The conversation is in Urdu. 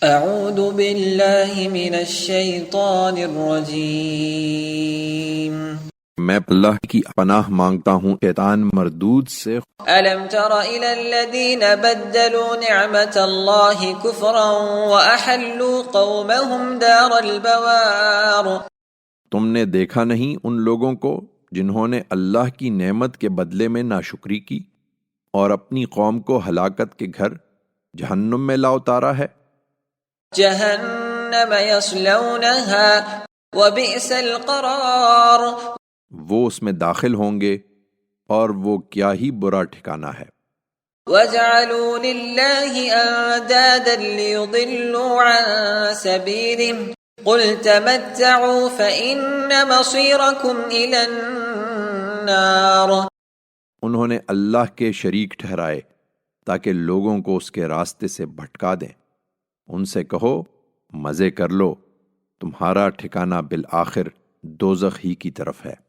اعوذ باللہ من الشیطان الرجیم میں اللہ کی پناہ مانگتا ہوں شیطان مردود سے۔ الم تر الى الذین بدلوا نعمت اللہ کفرا واحلوا قومهم دار البوار۔ تم نے دیکھا نہیں ان لوگوں کو جنہوں نے اللہ کی نعمت کے بدلے میں ناشکری کی اور اپنی قوم کو ہلاکت کے گھر جہنم میں لا اتارا ہے۔ جہنم یصلونها وبئس القرار۔ وہ اس میں داخل ہوں گے اور وہ کیا ہی برا ٹھکانہ ہے۔ وَجَعَلُوا لِلَّهِ أَنْدَادًا لِيُضِلُّوا عَنْ سَبِيلِهِ قُلْ تَمَتَّعُوا فَإِنَّ مَصِيرَكُمْ إِلَى النَّارِ۔ انہوں نے اللہ کے شریک ٹھہرائے تاکہ لوگوں کو اس کے راستے سے بھٹکا دیں۔ ان سے کہو مزے کر لو، تمہارا ٹھکانہ بالآخر دوزخ ہی کی طرف ہے۔